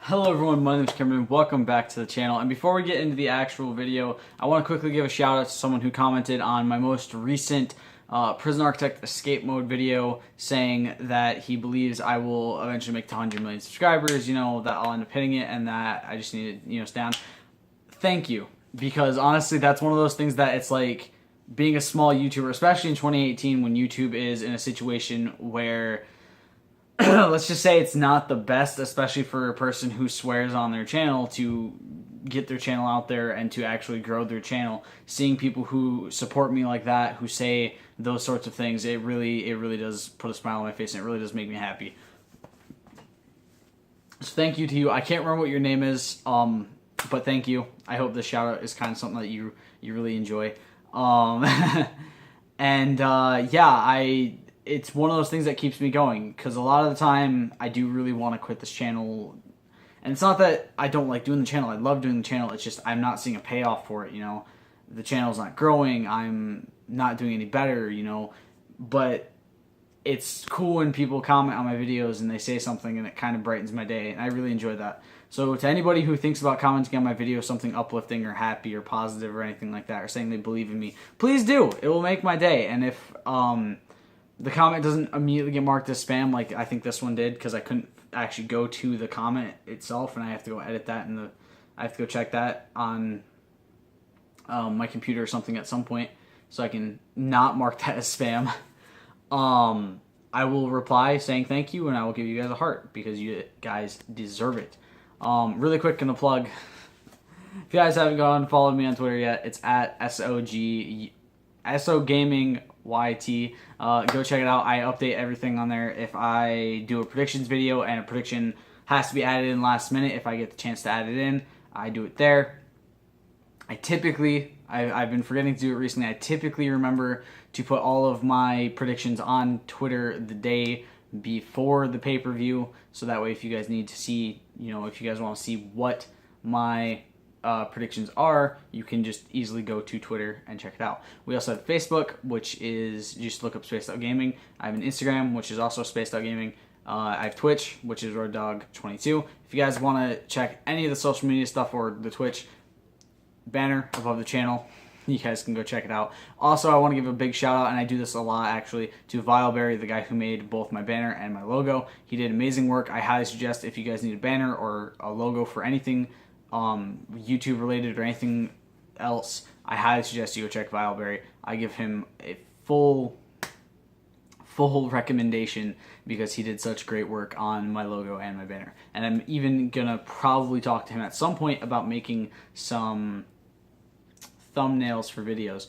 Hello everyone, my name is Cameron. Welcome back to the channel. And before we get into the actual video, I want to quickly give a shout out to someone who commented on my most recent Prison Architect Escape Mode video, saying that he believes I will eventually make to 100 million subscribers, that I'll end up hitting it and that I just need to, stay on. Thank you. Because honestly, that's one of those things that it's like being a small YouTuber, especially in 2018 when YouTube is in a situation where let's just say it's not the best, especially for a person who swears on their channel, to get their channel out there and to actually grow their channel. Seeing people who support me like that, who say those sorts of things, it really does put a smile on my face, and it really does make me happy. So thank you to you. I can't remember what your name is, but thank you. I hope this shout out is kind of something that you really enjoy. It's one of those things that keeps me going, because a lot of the time I do really want to quit this channel, and it's not that I don't like doing the channel. I love doing the channel. It's just I'm not seeing a payoff for it. The channel's not growing. I'm not doing any better. But it's cool when people comment on my videos and they say something and it kind of brightens my day, and I really enjoy that. So to anybody who thinks about commenting on my video something uplifting or happy or positive or anything like that, or saying they believe in me, please do. It will make my day. And if the comment doesn't immediately get marked as spam, like I think this one did, because I couldn't actually go to the comment itself, and I have to go edit that, and I have to go check that on my computer or something at some point, so I can not mark that as spam. I will reply saying thank you, and I will give you guys a heart, because you guys deserve it. Really quick, gonna plug. If you guys haven't gone and followed me on Twitter yet, it's at SOGaming YT. Go check it out. I update everything on there. If I do a predictions video and a prediction has to be added in last minute, if I get the chance to add it in, I do it there. I've been forgetting to do it recently. I typically remember to put all of my predictions on Twitter the day before the pay-per-view, so that way if you guys need to see, if you guys want to see what my predictions are, you can just easily go to Twitter and check it out. We also have Facebook, which is just look up Spaced Out Gaming. I have an Instagram, which is also Spaced Out Gaming. I have Twitch, which is RoadDog22. If you guys want to check any of the social media stuff or the Twitch banner above the channel, you guys can go check it out. Also, I want to give a big shout out, and I do this a lot actually, to Vileberry, the guy who made both my banner and my logo. He did amazing work. I highly suggest, if you guys need a banner or a logo for anything YouTube related or anything else, I highly suggest you go check Vileberry. I give him a full recommendation, because he did such great work on my logo and my banner. And I'm even gonna probably talk to him at some point about making some thumbnails for videos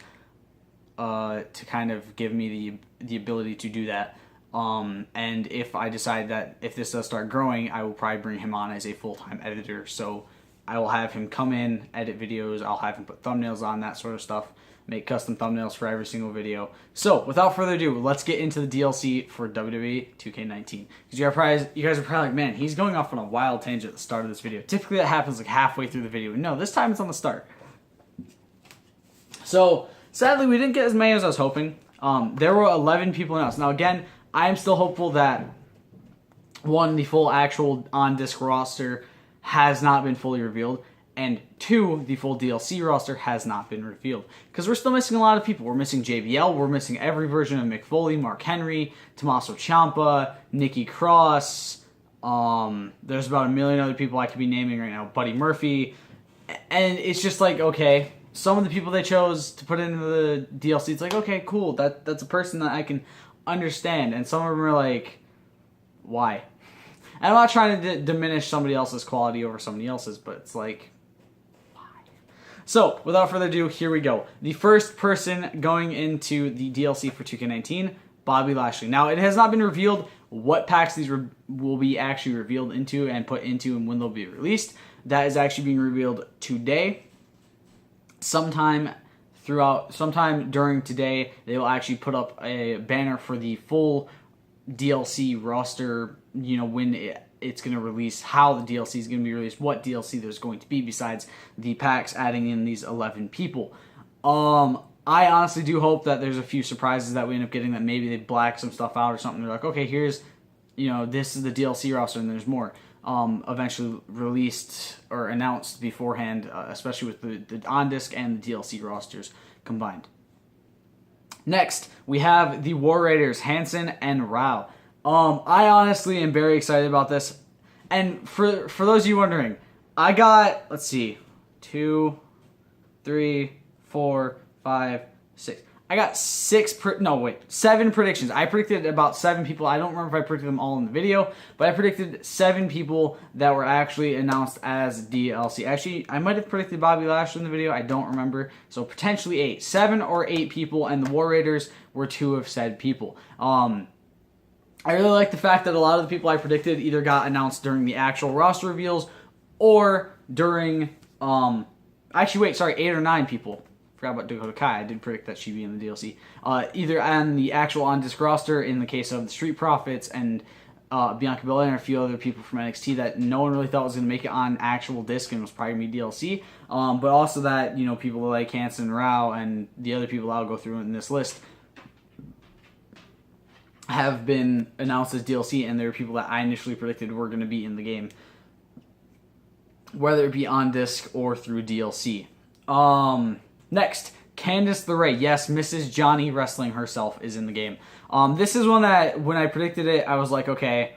to kind of give me the ability to do that. And if I decide that if this does start growing, I will probably bring him on as a full-time editor. So I will have him come in, edit videos, I'll have him put thumbnails on, that sort of stuff, make custom thumbnails for every single video. So without further ado, let's get into the DLC for WWE 2K19. Because you guys are probably like, man, he's going off on a wild tangent at the start of this video. Typically that happens like halfway through the video. No, this time it's on the start. So sadly, we didn't get as many as I was hoping. There were 11 people announced. Now again, I am still hopeful that, one, the full actual on-disc roster has not been fully revealed, and two, the full DLC roster has not been revealed. Because we're still missing a lot of people. We're missing JBL, we're missing every version of Mick Foley, Mark Henry, Tommaso Ciampa, Nikki Cross, there's about a million other people I could be naming right now, Buddy Murphy, and it's just like, okay, some of the people they chose to put into the DLC, it's like, okay, cool, that's a person that I can understand, and some of them are like, why? And I'm not trying to diminish somebody else's quality over somebody else's, but it's like, why? So, without further ado, here we go. The first person going into the DLC for 2K19, Bobby Lashley. Now, it has not been revealed what packs these will be actually revealed into and put into and when they'll be released. That is actually being revealed today. Sometime during today, they will actually put up a banner for the full DLC roster, when it's going to release, how the DLC is going to be released, what DLC there's going to be besides the packs adding in these 11 people. I honestly do hope that there's a few surprises that we end up getting, that maybe they black some stuff out or something. They're like, okay, here's, this is the DLC roster and there's more. eventually released or announced beforehand, especially with the on-disc and the DLC rosters combined. Next, we have the War Raiders, Hanson and Rao. I honestly am very excited about this. And for those of you wondering, I got, let's see, 2, 3, 4, 5, 6. I got 7 predictions. I predicted about 7 people. I don't remember if I predicted them all in the video, but I predicted 7 people that were actually announced as DLC. Actually, I might have predicted Bobby Lashley in the video. I don't remember. So potentially 8. 7 or 8 people, and the War Raiders were 2 of said people. I really like the fact that a lot of the people I predicted either got announced during the actual roster reveals or during, 8 or 9 people. Forgot about Dakota Kai. I did predict that she'd be in the DLC. Either on the actual on-disc roster, in the case of the Street Profits and Bianca Belair and a few other people from NXT that no one really thought was going to make it on actual disc and was probably going to be DLC. But also that, people like Hanson and Rao and the other people I'll go through in this list have been announced as DLC, and there are people that I initially predicted were going to be in the game, whether it be on disc or through DLC. Next, Candice LeRae. Yes, Mrs. Johnny Wrestling herself is in the game. This is one that, when I predicted it, I was like, okay,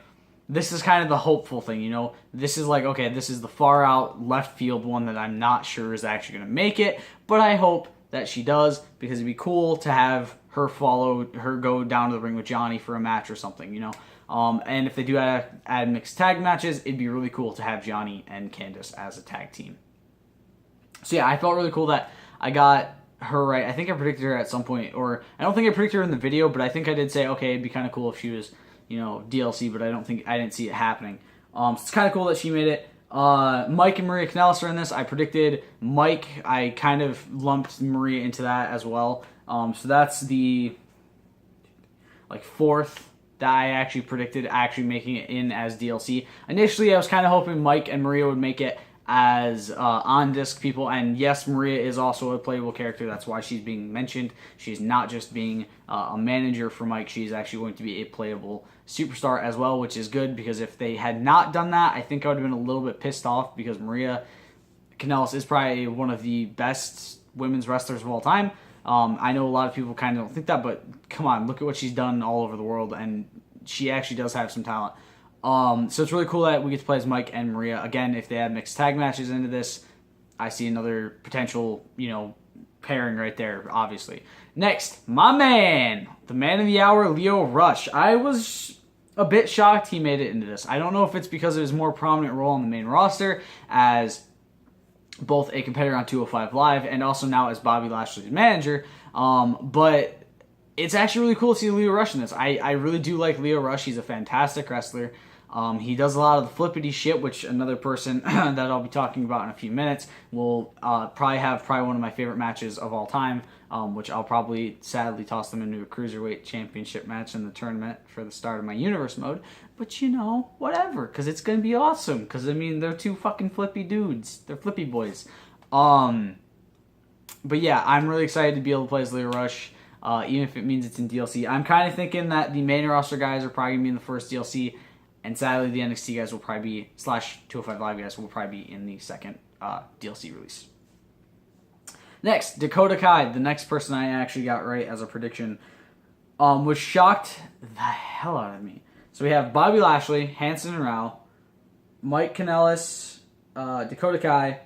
this is kind of the hopeful thing, This is like, okay, this is the far out left field one that I'm not sure is actually going to make it, but I hope that she does, because it'd be cool to have her go down to the ring with Johnny for a match or something, And if they do add mixed tag matches, it'd be really cool to have Johnny and Candice as a tag team. So yeah, I felt really cool that I got her right. I think I predicted her at some point, or I don't think I predicted her in the video, but I think I did say, okay, it'd be kind of cool if she was, DLC, but I didn't see it happening. So it's kind of cool that she made it. Mike and Maria Kanellis are in this. I predicted Mike. I kind of lumped Maria into that as well. So that's the 4th that I actually predicted actually making it in as DLC. Initially, I was kind of hoping Mike and Maria would make it as on-disc people, and yes, Maria is also a playable character. That's why she's being mentioned. She's not just being a manager for Mike. She's actually going to be a playable superstar as well, which is good, because if they had not done that, I think I would have been a little bit pissed off, because Maria Kanellis is probably one of the best women's wrestlers of all time. I know a lot of people kind of don't think that, but come on, look at what she's done all over the world, and she actually does have some talent. So it's really cool that we get to play as Mike and Maria. Again, if they add mixed tag matches into this, I see another potential, pairing right there, obviously. Next, my man, the man of the hour, Lio Rush. I was a bit shocked he made it into this. I don't know if it's because of his more prominent role on the main roster as both a competitor on 205 Live and also now as Bobby Lashley's manager, but it's actually really cool to see Lio Rush in this. I really do like Lio Rush. He's a fantastic wrestler. He does a lot of the flippity shit, which another person that I'll be talking about in a few minutes will probably have one of my favorite matches of all time, which I'll probably sadly toss them into a Cruiserweight Championship match in the tournament for the start of my Universe mode. But whatever, because it's going to be awesome, because they're 2 fucking flippy dudes. They're flippy boys. But yeah, I'm really excited to be able to play as Lio Rush. Even if it means it's in DLC. I'm kind of thinking that the main roster guys are probably going to be in the first DLC, and sadly the NXT guys will probably be, / 205 Live guys will probably be in the second DLC release. Next, Dakota Kai, the next person I actually got right as a prediction, was shocked the hell out of me. So we have Bobby Lashley, Hanson and Rao, Mike Kanellis, Dakota Kai,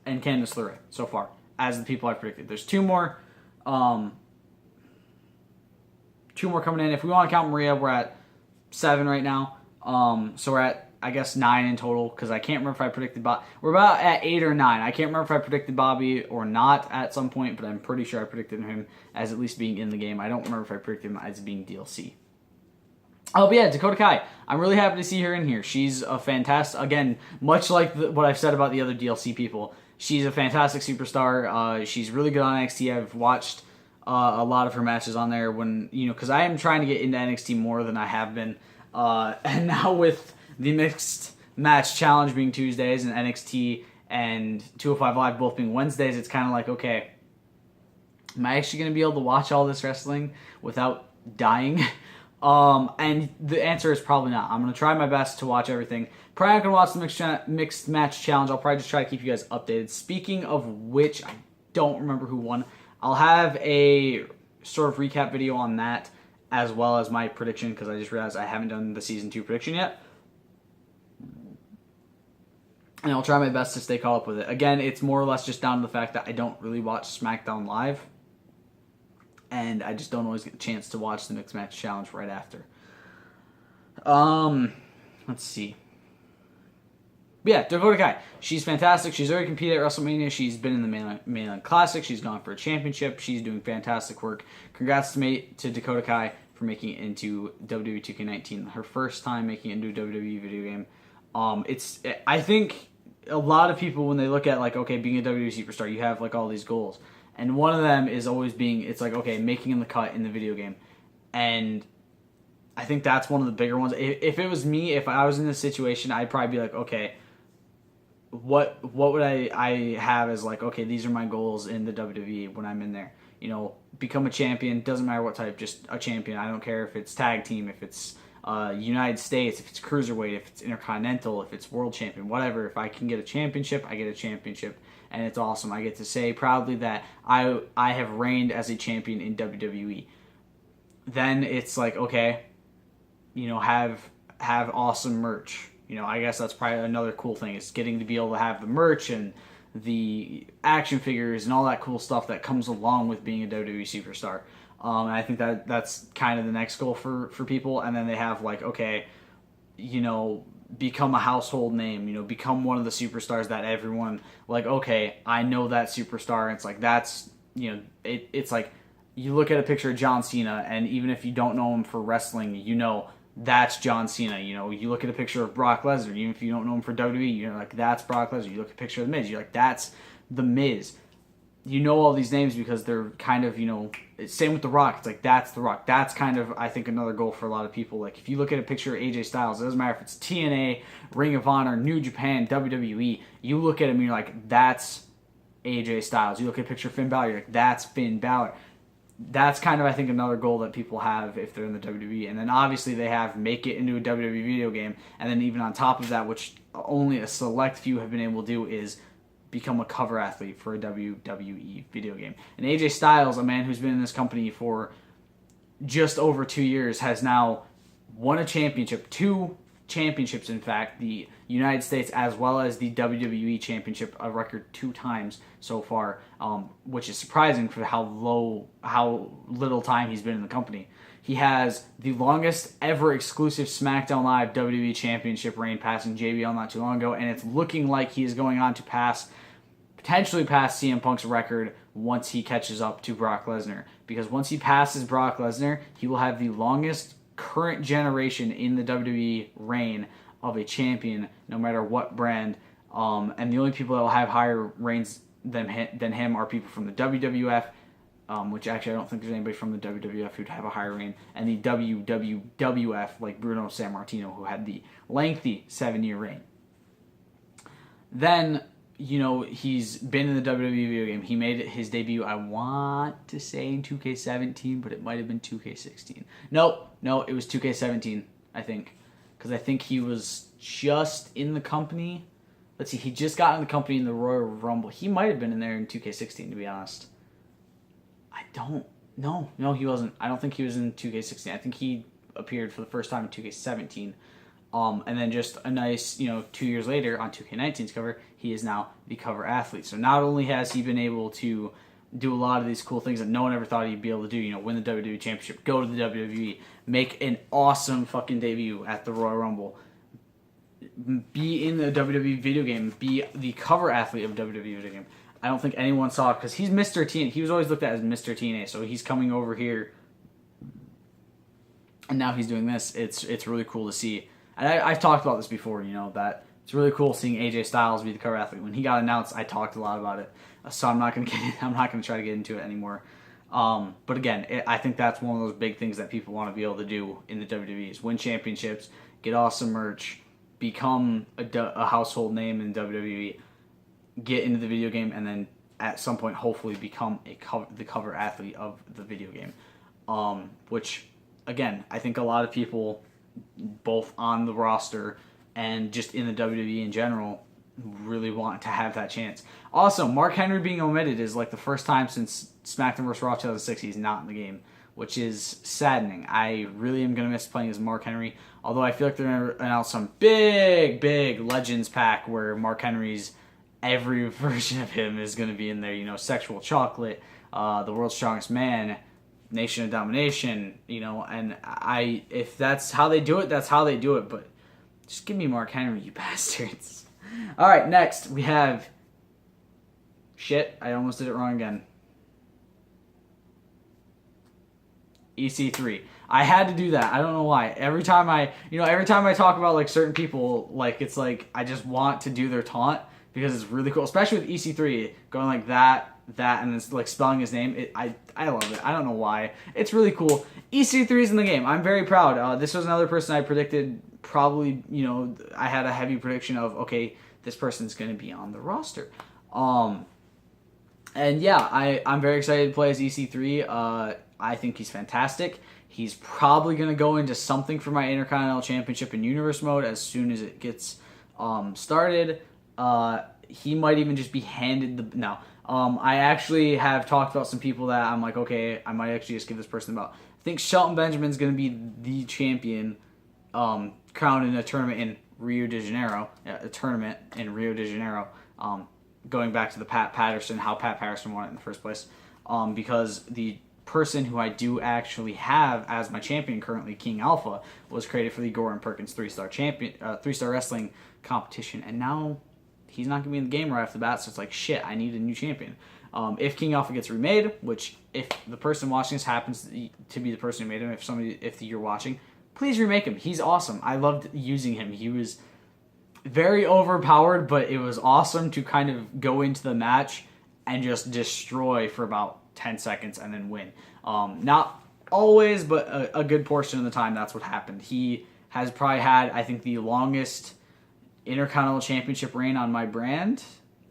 and Candice LeRae so far as the people I predicted. There's 2 more. 2 more coming in. If we want to count Maria, we're at 7 right now. So we're at, I guess, 9 in total, because I can't remember if I predicted Bobby. We're about at 8 or 9. I can't remember if I predicted Bobby or not at some point, but I'm pretty sure I predicted him as at least being in the game. I don't remember if I predicted him as being DLC. Oh, but yeah, Dakota Kai. I'm really happy to see her in here. She's a fantastic, again, much like what I've said about the other DLC people, she's a fantastic superstar. She's really good on NXT. I've watched a lot of her matches on there when, because I am trying to get into NXT more than I have been. And now with the mixed match challenge being Tuesdays and NXT and 205 Live both being Wednesdays, it's kind of like, okay, Am I actually going to be able to watch all this wrestling without dying? And the answer is probably not. I'm going to try my best to watch everything. Probably not going to watch the mixed match challenge. I'll probably just try to keep you guys updated. Speaking of which, I don't remember who won. I'll have a sort of recap video on that, as well as my prediction, because I just realized I haven't done the Season 2 prediction yet. And I'll try my best to stay caught up with it. Again, it's more or less just down to the fact that I don't really watch SmackDown Live. And I just don't always get a chance to watch the Mixed Match Challenge right after. Let's see. But yeah, Dakota Kai. She's fantastic. She's already competed at WrestleMania. She's been in the Mainland Classic. She's gone for a championship. She's doing fantastic work. Congrats to Dakota Kai for making it into WWE 2K19. Her first time making it into a WWE video game. I think a lot of people, when they look at, like, okay, being a WWE superstar, you have, like, all these goals. And one of them is always being, it's like, okay, making the cut in the video game. And I think that's one of the bigger ones. If it was me, if I was in this situation, I'd probably be like, okay, what would I have as, like, okay, these are my goals in the WWE when I'm in there. You know, become a champion, doesn't matter what type, just a champion. I don't care if it's tag team, if it's United States, if it's cruiserweight, if it's intercontinental, if it's world champion, whatever. If I can get a championship, I get a championship. And it's awesome. I get to say proudly that I have reigned as a champion in WWE. Then it's like, okay, you know, have awesome merch. You know, I guess that's probably another cool thing. Is getting to be able to have the merch and the action figures and all that cool stuff that comes along with being a WWE superstar. And I think that's kind of the next goal for people. And then they have, like, okay, you know, become a household name, you know, become one of the superstars that everyone, like, okay, I know that superstar. And it's like, that's, you know, it's like you look at a picture of John Cena, and even if you don't know him for wrestling, you know, that's John Cena. You know, you look at a picture of Brock Lesnar, even if you don't know him for WWE, you're like, that's Brock Lesnar. You look at a picture of The Miz, you're like, that's The Miz. You know all these names because they're kind of, you know, same with The Rock. It's like, that's The Rock. That's kind of, I think, another goal for a lot of people. Like, if you look at a picture of AJ Styles, it doesn't matter if it's TNA, Ring of Honor, New Japan, WWE, you look at him and you're like, that's AJ Styles. You look at a picture of Finn Balor, you're like, that's Finn Balor. That's kind of, I think, another goal that people have if they're in the WWE. And then obviously they have make it into a WWE video game. And then even on top of that, which only a select few have been able to do, is become a cover athlete for a WWE video game. And AJ Styles, a man who's been in this company for just over 2 years, has now won a championship, 2 championships, in fact, the United States as well as the WWE championship, a record 2 times so far, which is surprising for how little time he's been in the company. He has the longest ever exclusive SmackDown Live WWE Championship reign, passing JBL not too long ago, and it's looking like he is going on to potentially pass CM Punk's record once he catches up to Brock Lesnar. Because once he passes Brock Lesnar, he will have the longest current generation in the WWE reign of a champion, no matter what brand. And the only people that will have higher reigns than him are people from the WWF, which actually I don't think there's anybody from the WWF who'd have a higher reign, and the WWF, like Bruno Sammartino, who had the lengthy 7-year reign. Then, you know, he's been in the WWE video game. He made his debut, I want to say, in 2K17, but it might have been 2K16. No, it was 2K17, I think. Because I think he was just in the company. Let's see, he just got in the company in the Royal Rumble. He might have been in there in 2K16, to be honest. No, he wasn't. I don't think he was in 2K16. I think he appeared for the first time in 2K17. And then just a nice, 2 years later on 2K19's cover, he is now the cover athlete. So not only has he been able to do a lot of these cool things that no one ever thought he'd be able to do, win the WWE Championship, go to the WWE, make an awesome fucking debut at the Royal Rumble, be in the WWE video game, be the cover athlete of WWE video game. I don't think anyone saw it because he's Mr. TNA. He was always looked at as Mr. TNA, so he's coming over here, and now he's doing this. It's really cool to see. And I've talked about this before, that it's really cool seeing AJ Styles be the cover athlete. When he got announced, I talked a lot about it, so I'm not gonna try to get into it anymore. But again, I think that's one of those big things that people want to be able to do in the WWE is win championships, get awesome merch, become a household name in WWE, get into the video game, and then at some point hopefully become the cover athlete of the video game. Which, again, I think a lot of people, both on the roster and just in the WWE in general, really want to have that chance. Also, Mark Henry being omitted is like the first time since SmackDown vs. Raw 2006 he's not in the game, which is saddening. I really am going to miss playing as Mark Henry, although I feel like they're going to announce some big Legends pack where Mark Henry's every version of him is going to be in there. You know, Sexual Chocolate, The World's Strongest Man, Nation of Domination, you know, and if that's how they do it, that's how they do it, but just give me Mark Henry, you bastards. All right, next we have... Shit, I almost did it wrong again. EC3. I had to do that. I don't know why. Every time I talk about like certain people, like it's like I just want to do their taunt because it's really cool, especially with EC3 going like that, and it's like spelling his name. I love it. I don't know why. It's really cool. EC3 is in the game. I'm very proud. This was another person I predicted. Probably, you know, I had a heavy prediction of, okay, this person's going to be on the roster. And yeah, I'm very excited to play as EC3. I think he's fantastic. He's probably going to go into something for my Intercontinental Championship in Universe mode as soon as it gets started. He might even just be handed the... No. I actually have talked about some people that I'm like, okay, I might actually just give this person about. I think Shelton Benjamin's going to be the champion, crowned in a tournament in Rio de Janeiro. Yeah, a tournament in Rio de Janeiro. Going back to the how Pat Patterson won it in the first place. Because the person who I do actually have as my champion currently, King Alpha, was created for the Gordon Perkins 3-star wrestling competition, and now he's not going to be in the game right off the bat, so it's like, shit, I need a new champion. If King Alpha gets remade, which if the person watching this happens to be the person who made him, if you're watching, please remake him. He's awesome. I loved using him. He was very overpowered, but it was awesome to kind of go into the match and just destroy for about 10 seconds and then win. Not always, but a good portion of the time that's what happened. He has probably had, I think, the longest Intercontinental Championship reign on my brand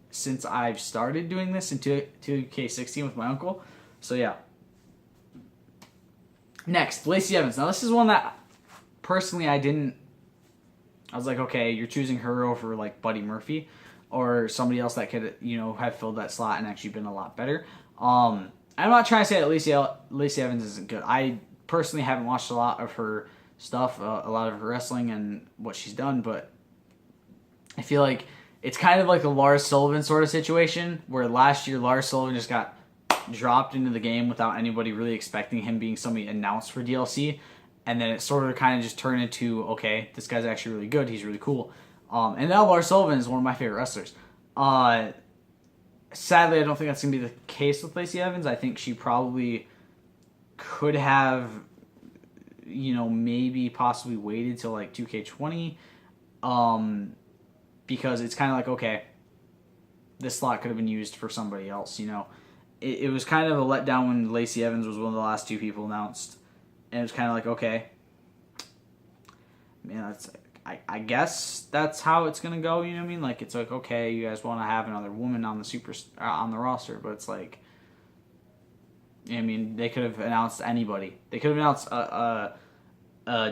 since I've started doing this in 2K16 with my uncle. So yeah. Next, Lacey Evans. Now this is one that personally I was like, okay, you're choosing her over like Buddy Murphy or somebody else that could, you know, have filled that slot and actually been a lot better. I'm not trying to say that Lacey Evans isn't good. I personally haven't watched a lot of her stuff, a lot of her wrestling and what she's done, but I feel like it's kind of like a Lars Sullivan sort of situation where last year Lars Sullivan just got dropped into the game without anybody really expecting him being somebody announced for DLC, and then it sort of kind of just turned into, okay, this guy's actually really good, he's really cool. And now Lars Sullivan is one of my favorite wrestlers. Sadly, I don't think that's going to be the case with Lacey Evans. I think she probably could have, you know, maybe possibly waited till like 2K20. Because it's kind of like, okay, this slot could have been used for somebody else, you know. It was kind of a letdown when Lacey Evans was one of the last two people announced. And it was kind of like, okay, man, that's... I guess that's how it's gonna go. You know what I mean? Like, it's like, okay, you guys want to have another woman on the roster, but it's like, I mean, they could have announced anybody. They could have announced a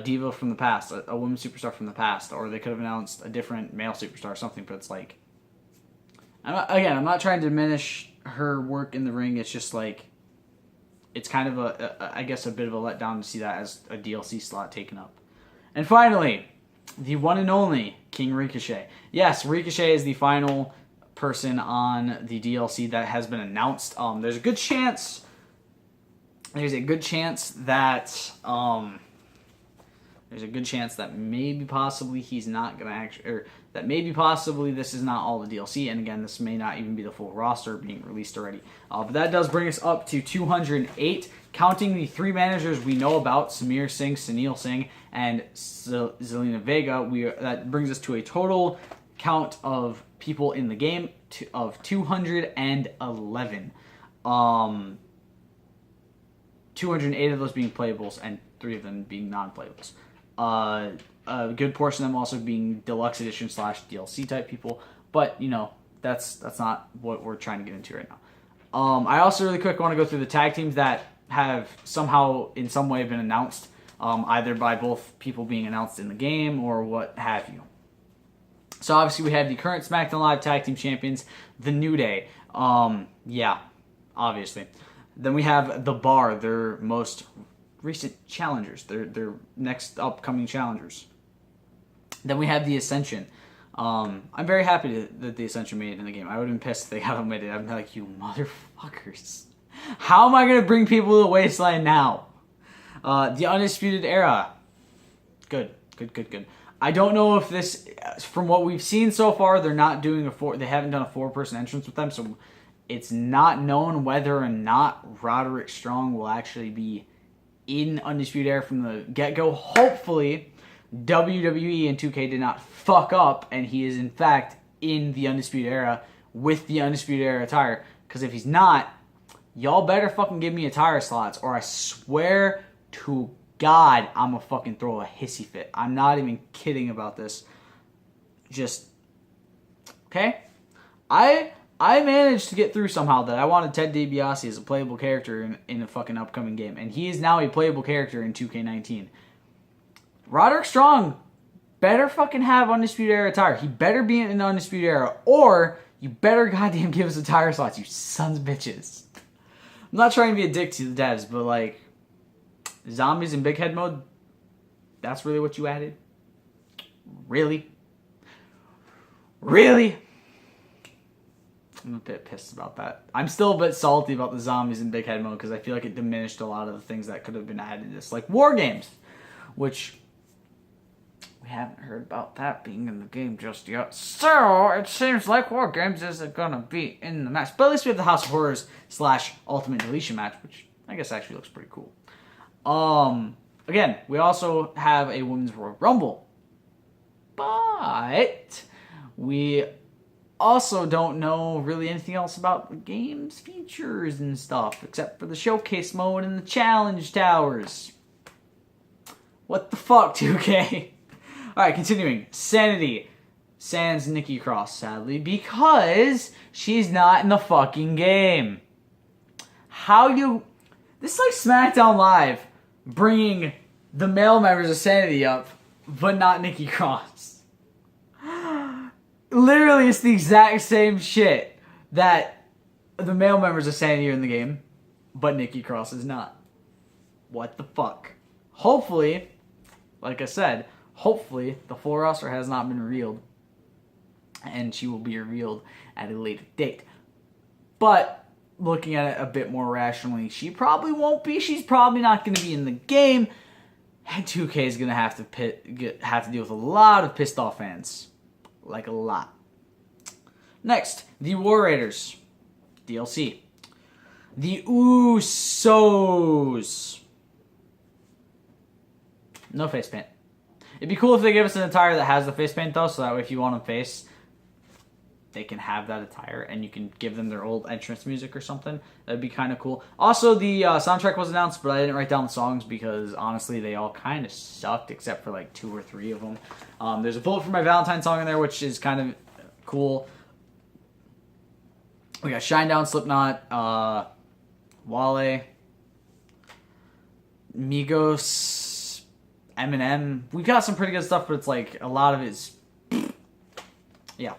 diva from the past, a woman superstar from the past, or they could have announced a different male superstar or something. But it's like, I'm not trying to diminish her work in the ring. It's just like, it's kind of I guess a bit of a letdown to see that as a DLC slot taken up. And finally, the one and only King Ricochet. Yes, Ricochet is the final person on the DLC that has been announced. There's a good chance that maybe possibly he's not gonna actually, or that maybe possibly this is not all the DLC, and again, this may not even be the full roster being released already. But that does bring us up to 208, counting the three managers we know about, Samir Singh, Sunil Singh, and Zelina Vega. That brings us to a total count of people in the game of 211. 208 of those being playables and 3 of them being non-playables. A good portion of them also being deluxe edition / DLC type people, but you know, that's not what we're trying to get into right now. I also really quick want to go through the tag teams that have somehow in some way been announced, either by both people being announced in the game or what have you. So obviously we have the current SmackDown Live Tag Team Champions, The New Day. Yeah, obviously. Then we have The Bar, their most recent challengers, their next upcoming challengers. Then we have The Ascension. I'm very happy that The Ascension made it in the game. I would have been pissed if they haven't made it. I'd be like, you motherfuckers. How am I going to bring people to the wasteland now? The Undisputed Era. Good. I don't know if this, from what we've seen so far, they're not doing they haven't done a 4-person entrance with them, so it's not known whether or not Roderick Strong will actually be in Undisputed Era from the get-go. Hopefully, WWE and 2K did not fuck up, and he is in fact in the Undisputed Era with the Undisputed Era attire. Because if he's not, y'all better fucking give me attire slots, or I swear to God, I'm gonna fucking throw a hissy fit. I'm not even kidding about this. Just, okay? I managed to get through somehow that I wanted Ted DiBiase as a playable character in a fucking upcoming game. And he is now a playable character in 2K19. Roderick Strong better fucking have Undisputed Era attire. He better be in the Undisputed Era, or you better goddamn give us attire slots, you sons of bitches. I'm not trying to be a dick to the devs, but like, zombies in big head mode, that's really what you added? Really? I'm a bit pissed about that. I'm still a bit salty about the zombies in big head mode because I feel like it diminished a lot of the things that could have been added to this. Like War Games, which we haven't heard about that being in the game just yet. So it seems like War Games isn't going to be in the match. But at least we have the House of Horrors / Ultimate Deletion match, which I guess actually looks pretty cool. Again, we also have a Women's Royal Rumble. But we also don't know really anything else about the game's features and stuff, except for the showcase mode and the challenge towers. What the fuck, 2K? Alright, continuing. Sanity. Sans Nikki Cross, sadly, because she's not in the fucking game. This is like SmackDown Live bringing the male members of Sanity up, but not Nikki Cross. Literally, it's the exact same shit that the male members of Sanity are in the game, but Nikki Cross is not. What the fuck? Hopefully, like I said, hopefully the full roster has not been revealed, and she will be revealed at a later date. But looking at it a bit more rationally, she probably won't be. She's probably not going to be in the game, and 2K is going to have to deal with a lot of pissed off fans. Like a lot. Next, the War Raiders DLC. The Usos. No face paint. It'd be cool if they give us an attire that has the face paint though, so that way if you want them face, they can have that attire and you can give them their old entrance music or something. That'd be kind of cool. Also, the soundtrack was announced, but I didn't write down the songs because honestly they all kind of sucked except for like 2 or 3 of them. There's a Bullet for My Valentine song in there, which is kind of cool. We got Shinedown, Slipknot, Wale, Migos, Eminem. We've got some pretty good stuff, but it's like a lot of it's yeah.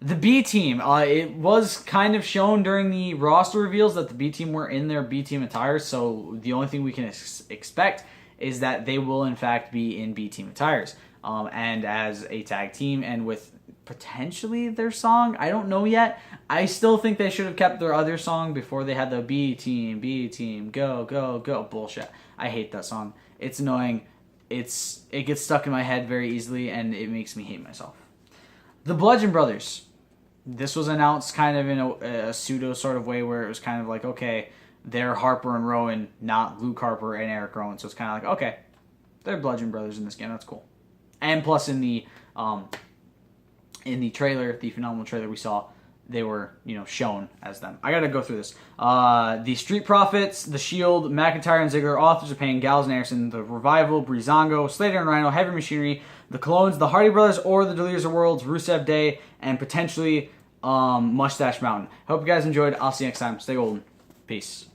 The B Team. It was kind of shown during the roster reveals that the B Team were in their B Team attire, so the only thing we can expect is that they will in fact be in B Team attires. And as a tag team and with potentially their song. I don't know yet. I still think they should have kept their other song before they had the B Team, go, go, go. Bullshit. I hate that song. It's annoying. It gets stuck in my head very easily, and it makes me hate myself. The Bludgeon Brothers. This was announced kind of in a pseudo sort of way where it was kind of like, okay, they're Harper and Rowan, not Luke Harper and Eric Rowan. So it's kind of like, okay, they're Bludgeon Brothers in this game. That's cool. And plus in the trailer, the phenomenal trailer we saw, they were, shown as them. I gotta go through this. The Street Profits, The Shield, McIntyre and Ziggler, Authors of Pain, Gallows and Anderson, The Revival, Breezango, Slater and Rhino, Heavy Machinery, The Clones, The Hardy Brothers, or The Delirious of Worlds, Rusev Day, and potentially Mustache Mountain. Hope you guys enjoyed. I'll see you next time. Stay golden. Peace.